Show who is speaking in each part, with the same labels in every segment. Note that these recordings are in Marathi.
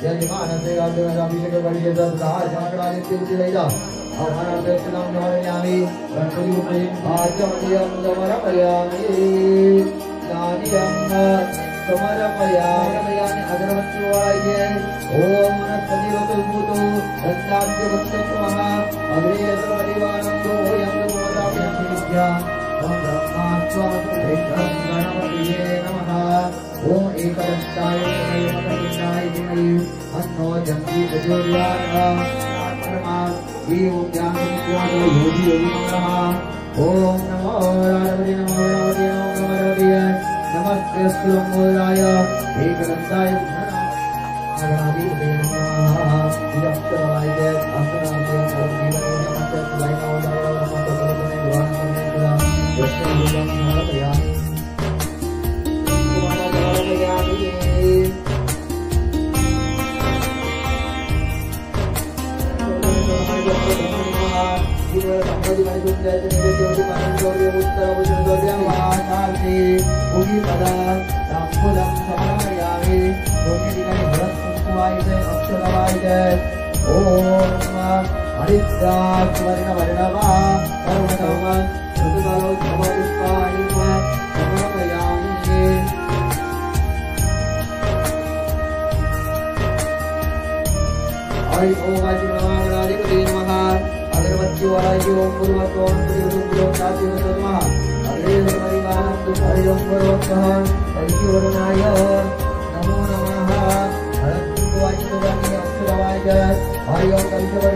Speaker 1: यजमानस्य अभिषेक परिषद सदाय जागरादित्य उदिता अवहरदर्शनं समर्पयामि गणपति आचमनीयं समर्पयामि दानियं समर्पयामि अगरबत्ती वाये ओम नमस्ते सत्याद्य वत्समः अग्रे सर्वरिवानन्दो यं समदाभ्यां विद्या ओम ब्रह्मास्वामि गणपतिये नमः ओम एकदन्ताय नमः धीमहि अन्नो जन्ति प्रचोदयात् परमा ईं ज्ञानविज्ञानो योगी योगी नमः ओम नमो राधवे नमो राधवे नमो राधवे नमस्ते सुरमोराय एकदन्ताय गणाधिपते नमः विरक्तवाय अस्मनाय सर्वजीवने नमस्ते सुलाय नमो नमो तत्त्वने भगवान्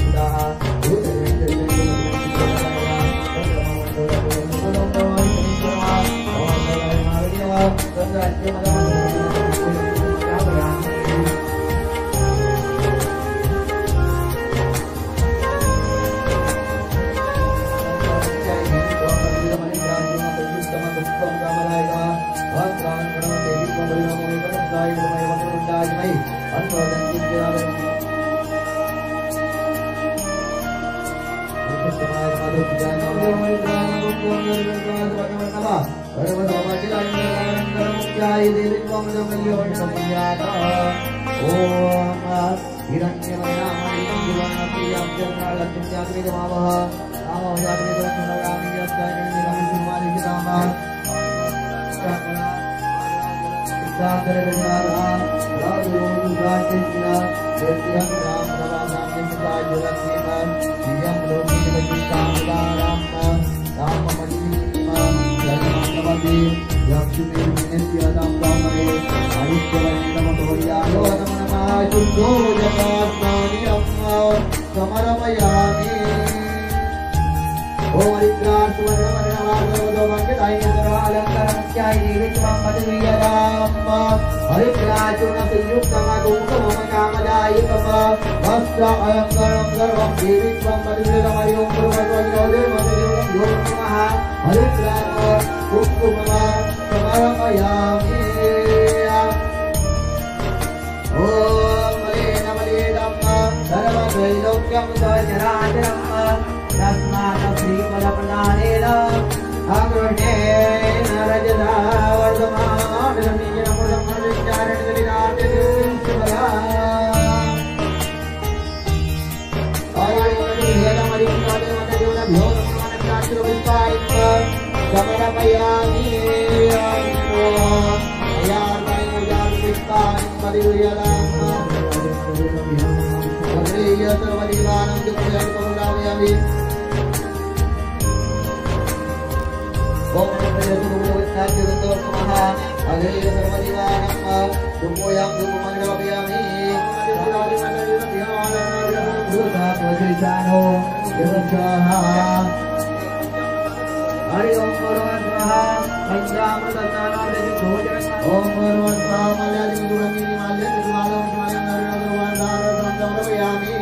Speaker 1: सदा यस्य समर्पयामि
Speaker 2: वर्धमान
Speaker 1: समर्पयामि अयार्मणि पुष्पाणि परिवेदयामि अग्रेय सर्वदिवानं पूजयामि ओम नमः अग्रेय सर्वदिवानं पूजयामि भूतात्मसिजानो यवच्छः हरि ओम परमात्मः पंचामृतस्नानादि भोजनं ओम परमात्मः मल्यादि गुणनि माल्यदि मालं मालं नरनरवादारं समर्पयामि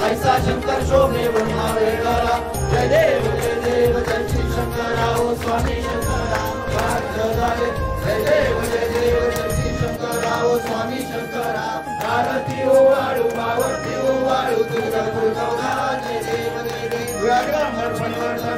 Speaker 2: ऐसा शंकर शोभे बनवावे गळा जय देव जय श्री शंकरा ओ स्वामी शंकरा जय देव जय श्री शंकरा ओ स्वामी शंकरा आरती ओ वाळू पावर्ती ओ वाळू तुझा गुरुगौरा जय देव व्याघ्र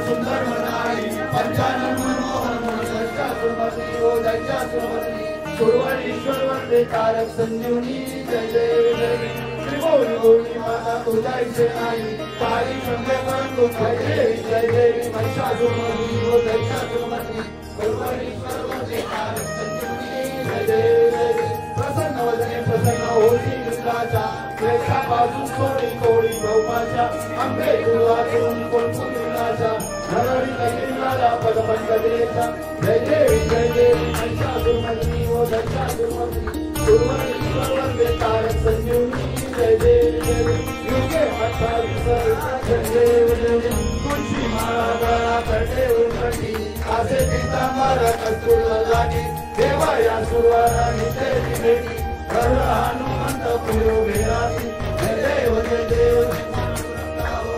Speaker 2: सुंदर मनाई पंचानन मनोहर मनोष्टा सुरमती ओ जयच्या सुरमती सुरवणीश्वर वंदे तारक संजीवनी जय देव मोरी बोली माता तुझायचे नाही काही शंभे परंतु जय देवी महिषासुरमर्दिनी व दैत्यासुरमर्दिनी परमेश्वरवंदे कारक संजीवनी जय देवी प्रसन्न वदने प्रसन्न होती इंद्राच्या क्लेशापासून सोडी कोडी भौमाच्या अंबे दुर्वातून कोणकून इंद्राच्या नरहरी इंद्राला पदपंचदेचा जय देवी महिषासुरमर्दिनी व दैत्यासुरमर्दिनी परमेश्वरवंदे कारक संजीवनी जय देवी युगे अठ्ठावीस जय देवी तुळशी माळा गळा करते उलटी आसे पितांबर कस्तूर लागी देवा या सुरवारा निते भेटी हर हनुमंत पुरो भेराती जय देव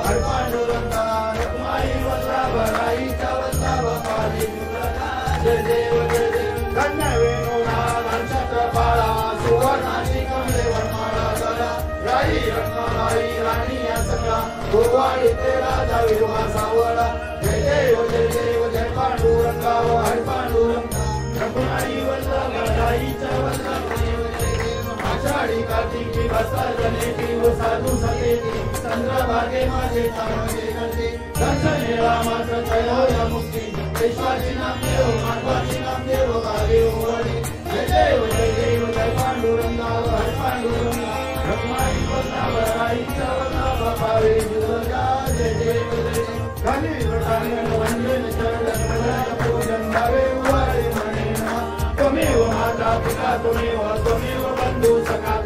Speaker 2: हर पांडुरंगा रखमाई वल्लभ राईचा वल्लभ पाली जय देव कन्या वेणुना नक्षत्रपाळा सुवर्णाची कमले वनमाळा गळा राई रत्नाबाई राणी या सगळा गोवाडी ते राजा विरवा सावळा जय देव जय पांडुरंगा हर पांडुरंगा रखमाई वल्लभ राईचा वल्लभ आषाढी कार्तिकी बसा जनेती व साधू सतेती चंद्रभागे माझे चांगले करते दर्शने रामाचं जय मुक्ती पेशवाची नाम देव माधवाची नाम देव महादेव वडी जय देव जय पांडुरंगा हर पांडुरंगा रखमाई वल्लभ राईचा वल्लभ पावे दुर्गा जय देव खाली रटांगण वंदन चरण पूजन भावे वारे म्हणे त्वमेव माता पिता त्वमेव बंधू सखा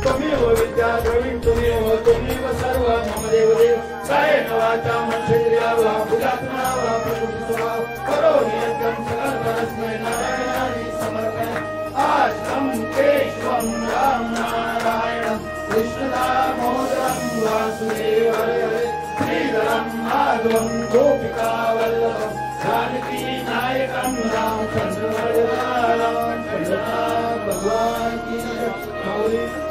Speaker 2: त्वमेव विद्या द्रविण त्वमेव सर्व मम देवदेव कायेन वाचा मनसेंद्रिया वा बुद्धात्मना वा प्रकृतिस्वभाव करोमि यज्ञं सकल परस्मै नारायणानि समर्पयामि आस्तं केशवं राम नारायणं कृष्णदामोदरं वासुदेव हरे श्रीधरं माधवं गोपिका वल्लभं जानकी नायकं रामचंद्र भगवान की जय।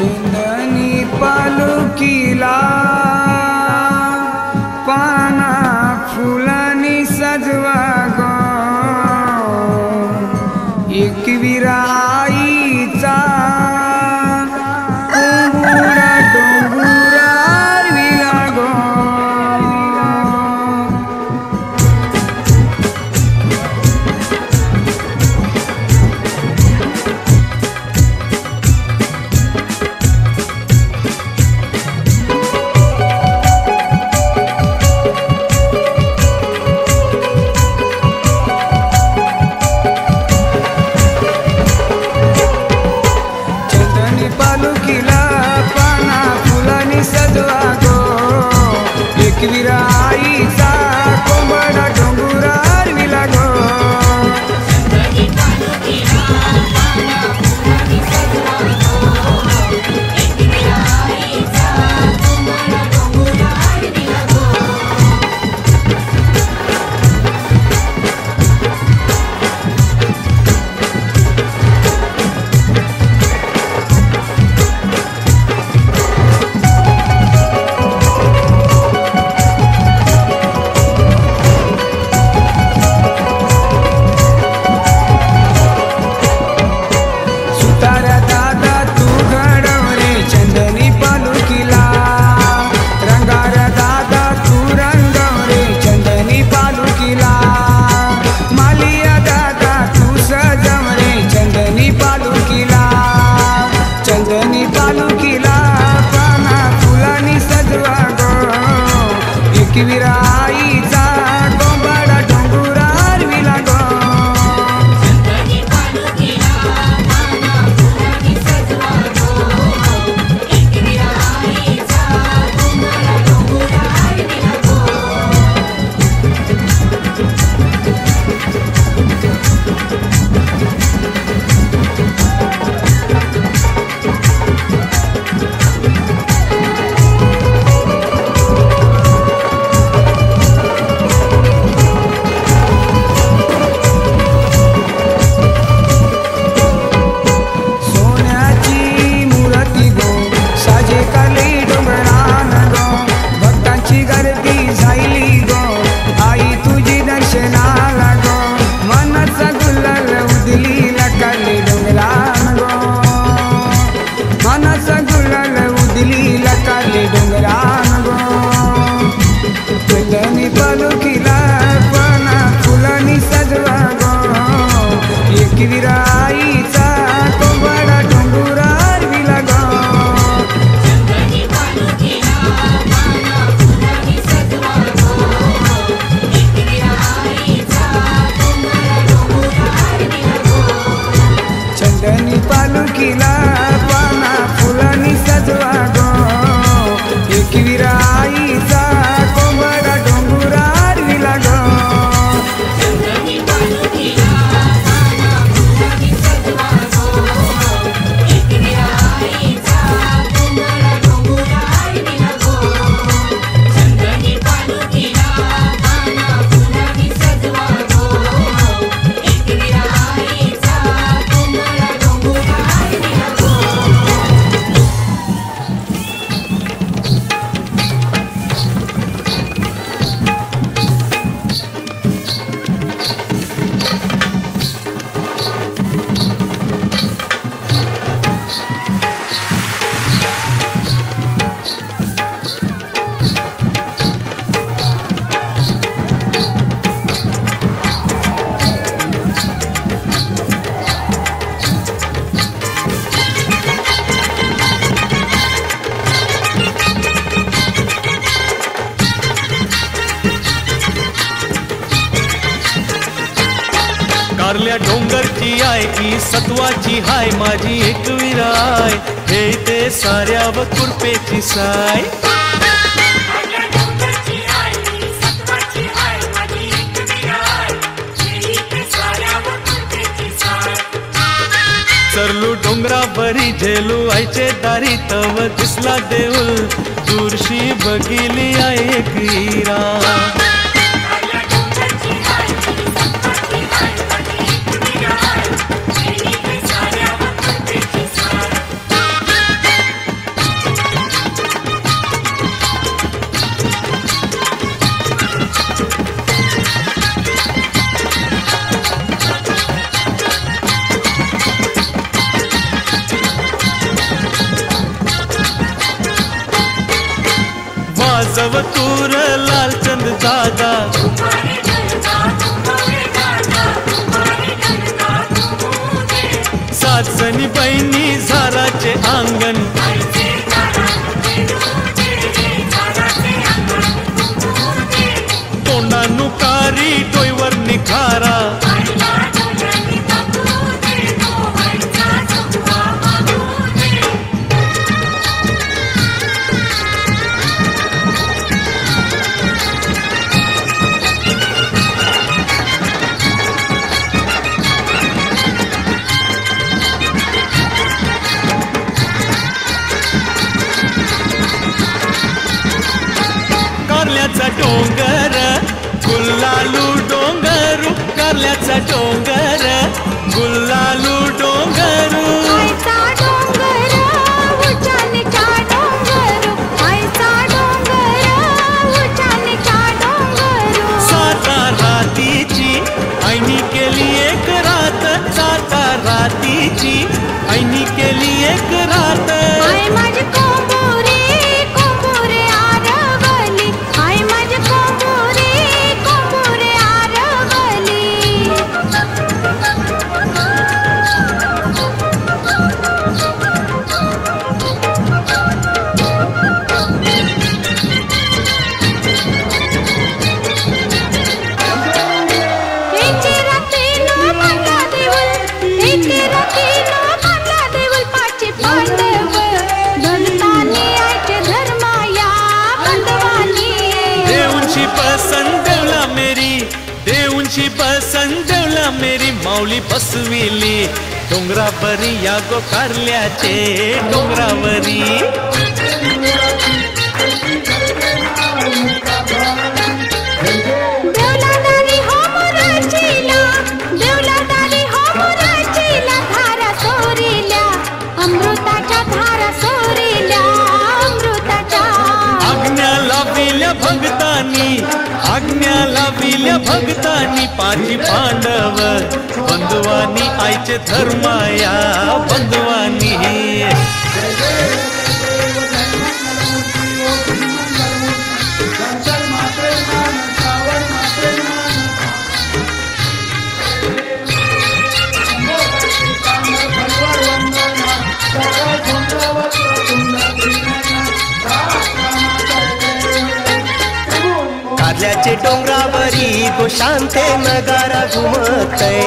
Speaker 3: चंदनी पालुकीला पाना फुलानी सजवा गो एकविराईचा कुंभुरा डोंगुरार विला गो पालुकीला पाना फुलानी सजवा गो एकविराईचा कोंबडा डोंगुरार विला गो चंदनी पालुकीला पाना फुलानी सजवा गो एकविराईचा कोंबडा डोंगुरार विला गो चंदनी पालुकीला पाना फुलानी सजवा गो एकविराईचा कोंबडा डोंगुरार विला गो चंदनी पालुकीला पाना फुलानी सजवा गो एकविराईचा कोंबडा डोंगुरार विला गो
Speaker 4: कारल्या डोंगरची आय की सत्वाची हाय माझी एकविराय हे ते साऱ्याव कुरपेची साय सरलू डोंगरा बरी झेलू आयचे दारी तव दिसला देऊल दूरशी बघिली आय एकविरा सवतूर लालचंद दादा सात जणी बहिणी झाराचे अंगण तोंडानुकारी डोईवर निखारा कारल्याचा डोंगर गुल्लालू डोंगरू कारल्याचा डोंगर गुल्लालू डोंगरू साता रातीची ऐनी केली एक रात साता रातीची ऐनी केली एक रात देऊंची पसंत देवला मेरी माऊली बसविली डोंगरावरी या गो कारल्याचे डोंगरावरी
Speaker 5: अमृताच्या धारा सोरिल्या अमृताच्या
Speaker 4: आज्ञा लाविल्या भक्तांनी आज्ञा लाविल्या भक्तांनी पाची पांडव बंधुवानी आईचे धर्माया बंधुवानी
Speaker 6: कारल्याचे डोंगरावरी गो शांते नगारा घुमतय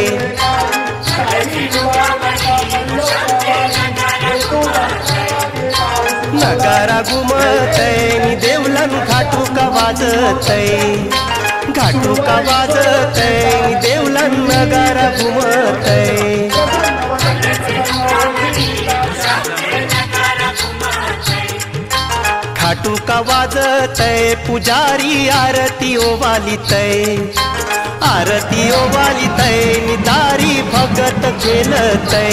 Speaker 6: नगारा घुमतय नि देवलन घाटू का वाजतय घाटू का वाजतय नि देवलन नगारा घुमतय घाटू का वाजतय पुजारी आरती ओवालितय आरती ओवालितय निदारी भगत खेलतय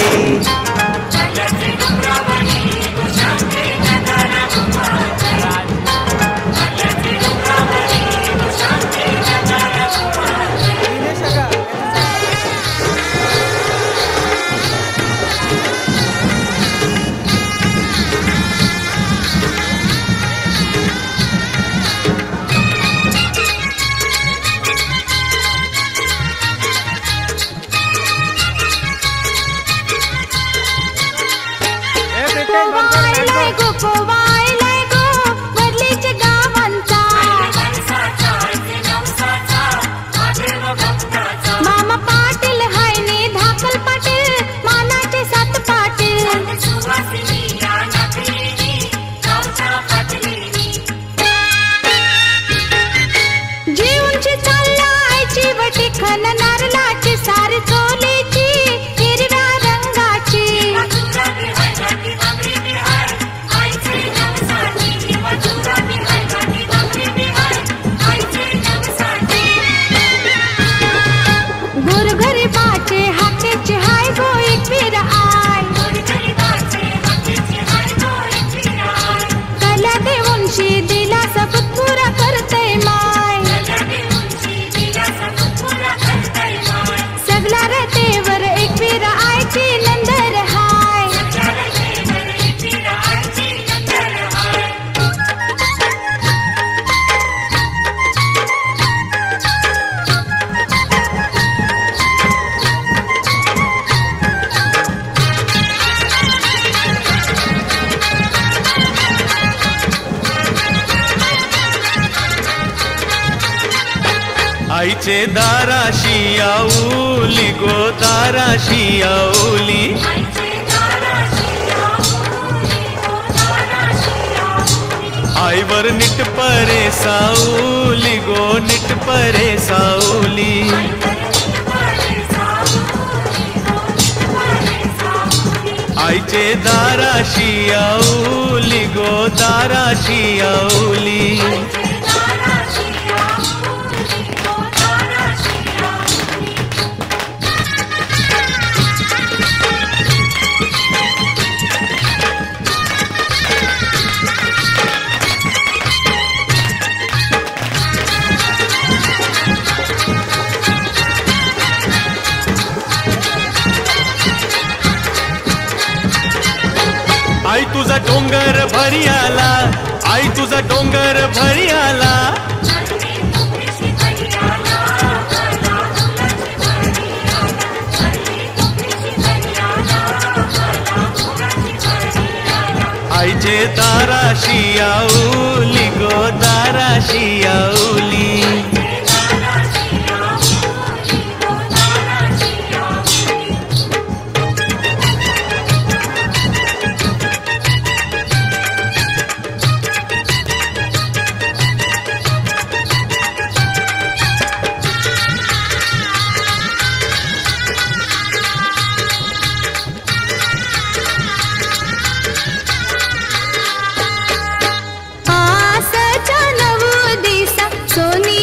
Speaker 4: आईचे दाराशी आऊली गो दाराशी आऊली आईवर नीट परे साऊली गो नीट परे साऊली आईचे दाराशी आऊली गो दाराशी आऊली आई तुझा डोंगर भरी आला आई तुझा डोंगर भरी आला आईचे दाराशी आऊली गो दाराशी आऊली
Speaker 5: आसच्या नऊ दिसा सोनी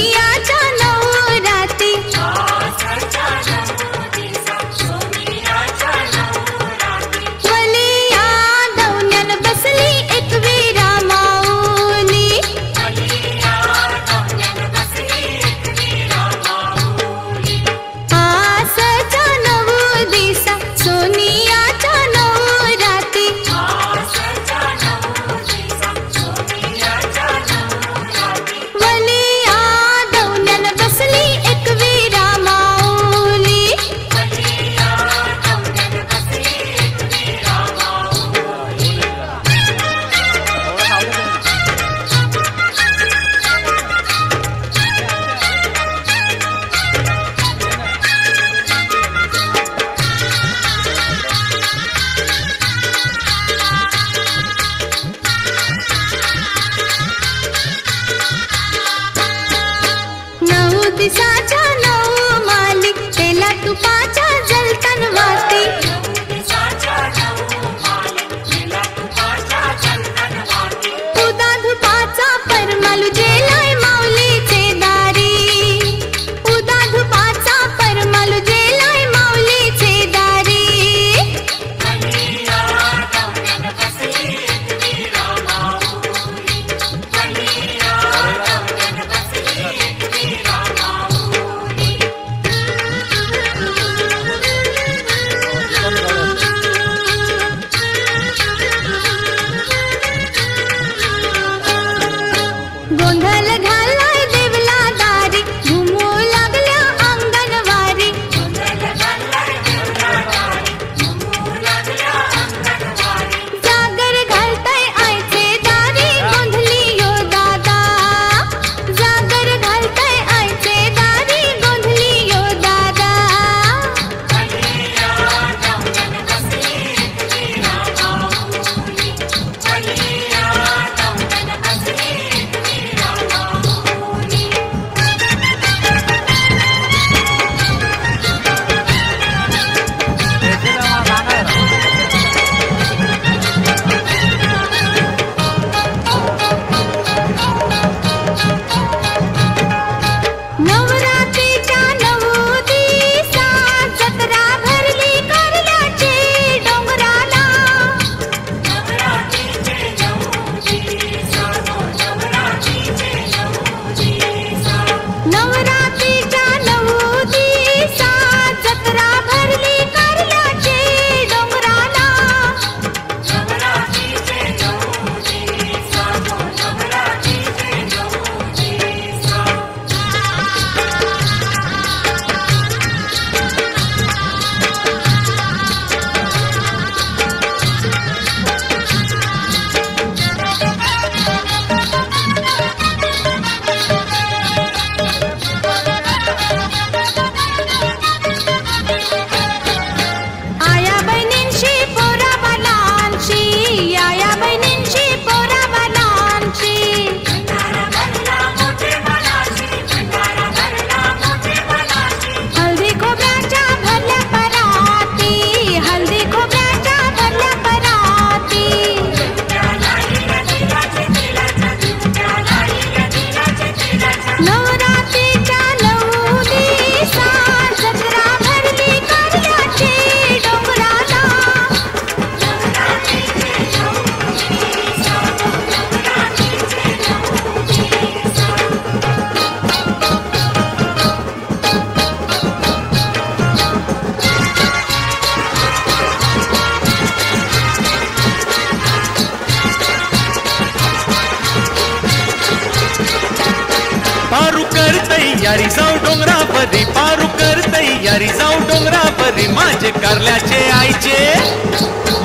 Speaker 4: तयारी जाऊ डोंगरावरी पारू कर तयारी जाऊ डोंगरावरी माझे कारल्याचे आईचे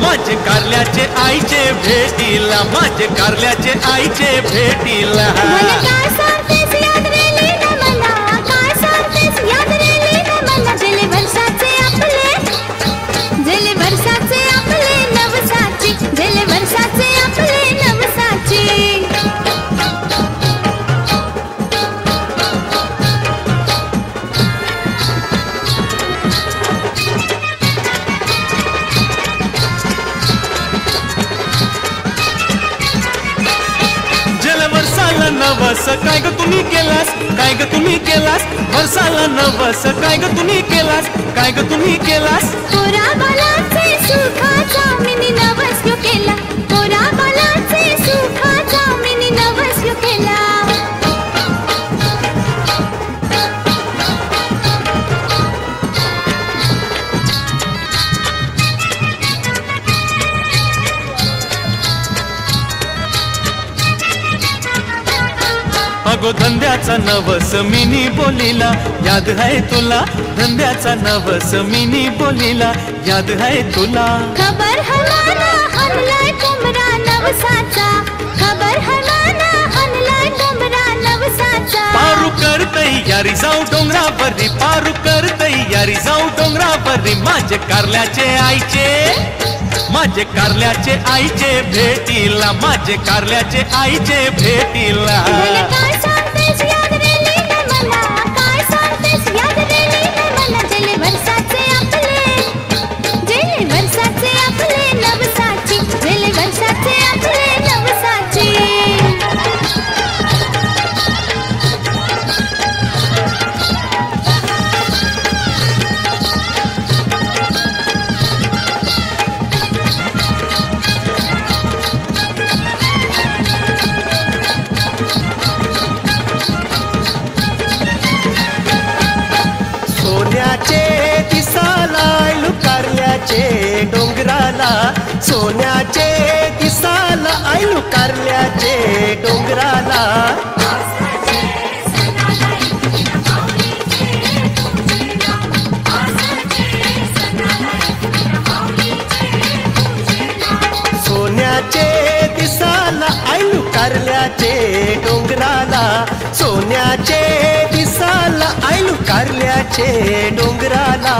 Speaker 4: माझे कारल्याचे आईचे भेटीला माझे कारल्याचे आईचे भेटीला
Speaker 5: मला काय सांगतेस याद रेली न मला काय सांगतेस याद रेली न मला जेले वर्षाचे आपले नवसाची जेले वर्षाचे आपले नवसाची
Speaker 4: नवस काय ग तुम्ही केलास काय ग तुम्ही केलास वर्षाला नवस काय ग तुम्ही केलास काय ग तुम्ही केलास
Speaker 5: पोरा बालाचे सुखाचा मिनी नवस यो केला पोरा बालाचे सुखाचा मिनी नवस यो केला
Speaker 4: अगो धंद्याचा नवस मिनी बोलीला याद है तुला धंद्याचा नवस मिनी बोलीला याद है तुला
Speaker 5: खबर हमारा हनलाय कुमरा नवसाचा खबर हमारा हनलाय कुमरा नवसाचा
Speaker 4: पारू कर तयारी जाऊ डोंगरावरी पारू कर तयारी जाऊ डोंगरावरी माझे कारल्याचे आईचे माझे कारल्याचे आईचे भेटीला माझे कारल्याचे आईचे भेटीला
Speaker 5: काय सांगतेस याद रेली न मला काय सांगतेस याद रेली न मला जेले वर्षाचे आपले नवसाची जेले वर्षाचे आपले नवसाची
Speaker 6: डोंगराला सोन्याचे दिसाला आयलू कारल्याचे डोंगराला सोन्याचे दिसाला आयलू कारल्याचे डोंगराला सोन्याचे दिसाला आयलू कारल्याचे डोंगराला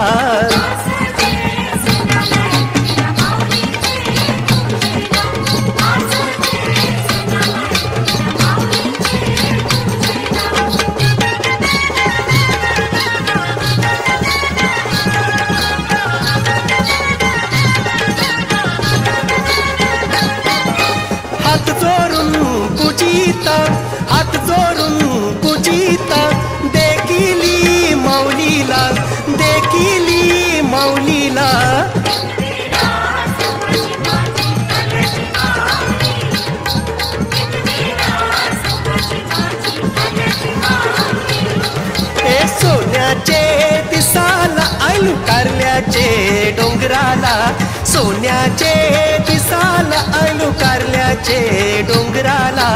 Speaker 6: हात जोरून पूजिता देखिली माऊलीला ए सोन्याचे दिसाला आयलू कारल्याचे डोंगराला सोन्याचे दिसाला आयलू कारल्याचे डोंगराला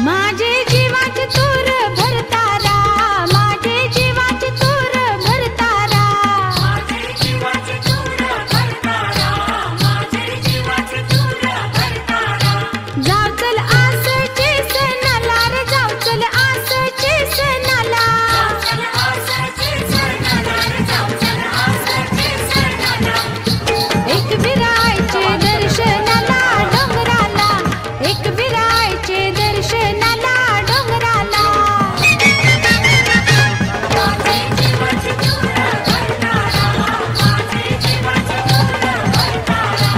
Speaker 5: माझे जीवाचे तूर भरतारा माझे जीवाचे तूर भरतारा माझे जीवाचे तूर भरतारा माझे जीवाचे तूर भरतारा जाऊ चल आसचे सणाला रे जाऊ चल आसचे सणाला जाऊ चल आसचे सणाला रे जाऊ चल आसचे सणाला एक विरायचे दर्शनाला डोंगराला एक विरायचे दर्शनाला डोंगराला माझे जीवाचे तूर भरतारा माझे जीवाचे तूर भरतारा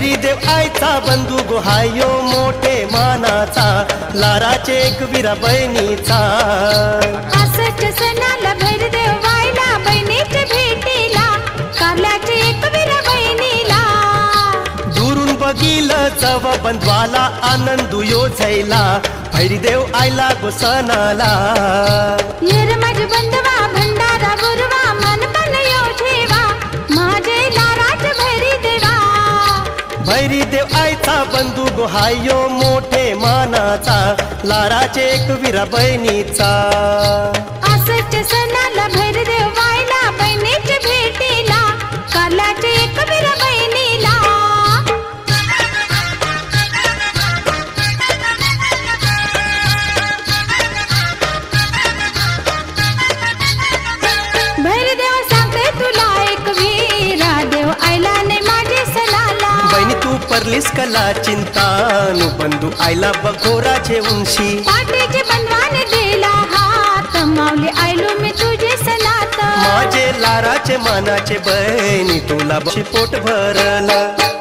Speaker 6: भैरीदेव आईचा बंधू गोहायो मोठे मानाचा लाराचे एकविरा बहिणीचा
Speaker 5: 65 सणाला भैरदेव वायला बहिणीच्या भेटीला कारल्याचे एकविरा बहिणीला
Speaker 6: दुरून बघिलं जव बंधवाला आनंद योजैला भैरीदेव आईला गोसनाला
Speaker 5: येर माझ बंधवा भंडारा गुरुवा मनपण यो ठेवा माझे लाराज भैरी देवा
Speaker 6: भैरीदेव आईचा बंधू गोहायो मोठे मानाचा लाराचे एकविरा बहिणीचा
Speaker 5: 65 सणाला भैरदेव वायला बहिणीच्या भेटीला कारल्याचे एकविरा बहिणीला भैरदेव सांगते तुला एकविरा देव आयला ने माझे सणाला
Speaker 6: बहिणी तू परलीस कला चिंतानु बंधू आईला बघोराचे उंशी
Speaker 5: पाठीचे बंधवाने दिला हात माऊली आयलो मी तुझे सणात
Speaker 6: माझे लाराचे मानाचे बहिणी तुला पोट भरलं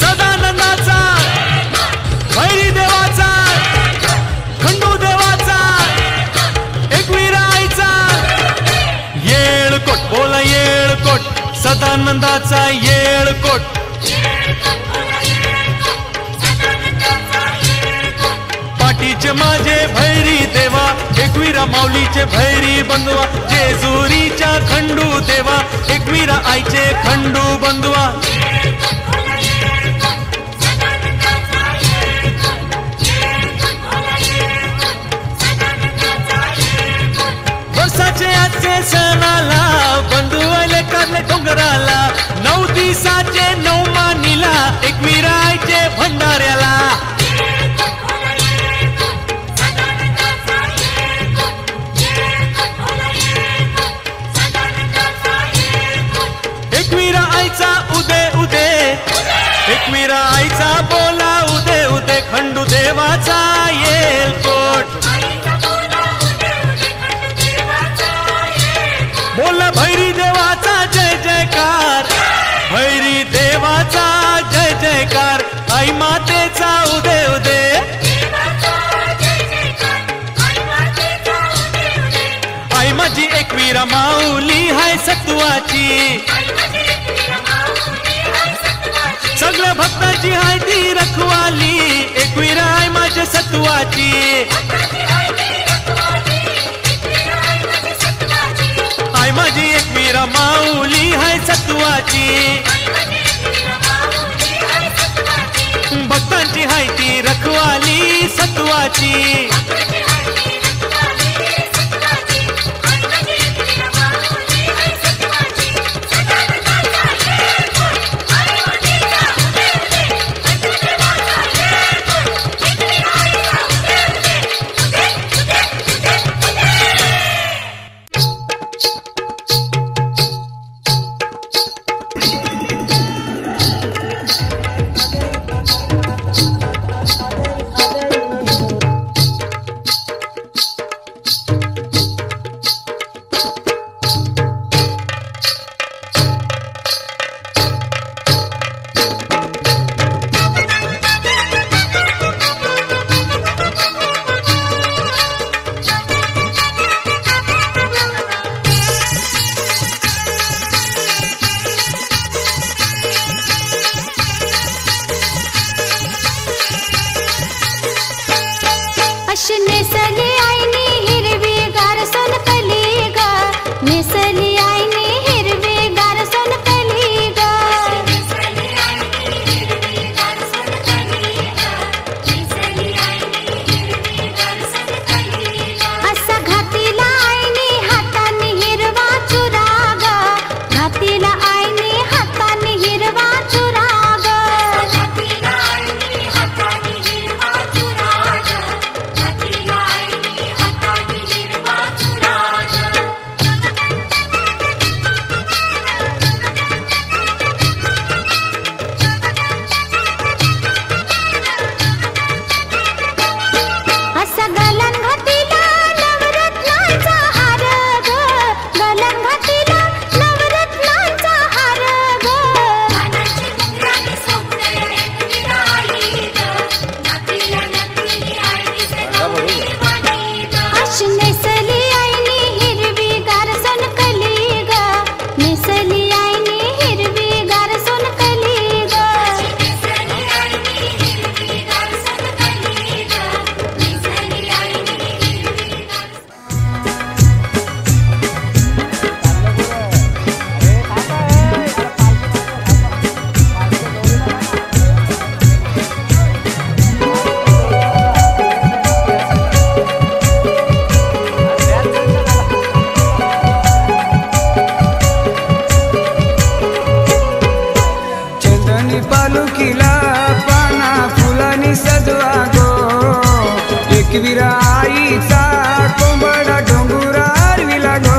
Speaker 4: सदानंदाचा भैरी देवाचा खंडू देवाचा एकविरा आईचा येळकोट बोला येळकोट सदानंदाचा येळकोट पाठीचे माझे भैरी देवा एकविरा माऊलीचे भैरी बंधुवा जेजुरीच्या खंडू देवा एकविरा आईचे खंडू बंधुवा वर्षाचे आजचे सणाला बंधू आले करले डोंगराला 9 दिवसाचे 9 मानीला एकविरा आईचे भंडाऱ्याला एकविरा आईचा उदे उदे एकविरा आईचा बोला उदे उदे खंडू देवाचा येलकोट बोला भैरी देवाचा जय जयकार भैरी देवाचा जय जयकार आई मातेचा उदे उदे आई माझी एकविरा माऊली हाय सत्वाची सगळ्या भक्ताची हाय ती रखवाली एकविरा आई माझ्या सत्वाची आई माझी एकविरा माऊली हाय सत्वाची भक्तांची हाय ती रखवाली सत्वाची
Speaker 3: एकविराईचा कोंबडा डोंगरार विला गो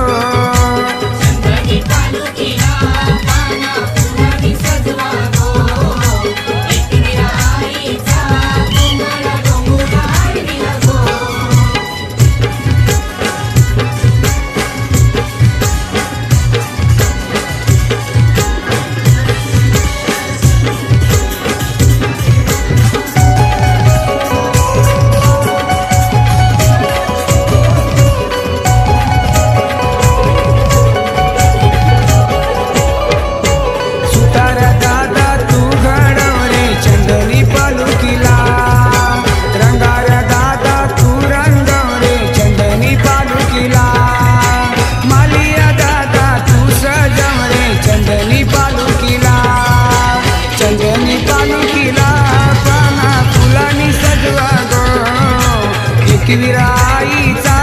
Speaker 3: एकविराईचा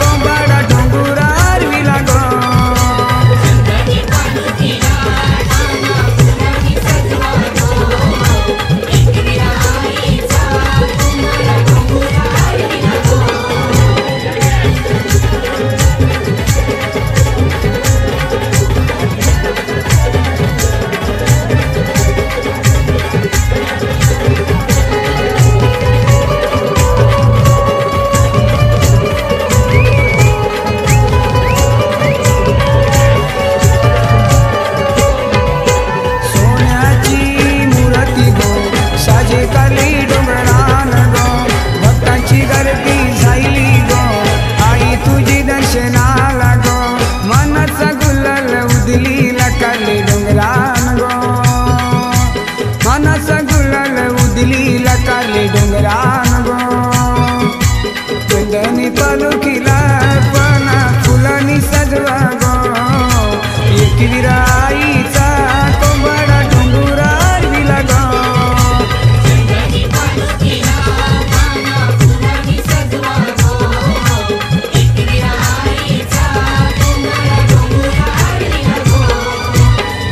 Speaker 3: कोंबडा डोंगरार विला गो डोंगरान गो चंदनी पालुखीला पाना फुलानी सजवा गो एकविराईचा कोंबडा डोंगरार विला गो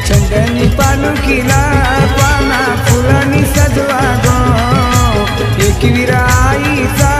Speaker 3: चंदनी पालुखीला पाना फुलानी सजवा गो एकविराईचा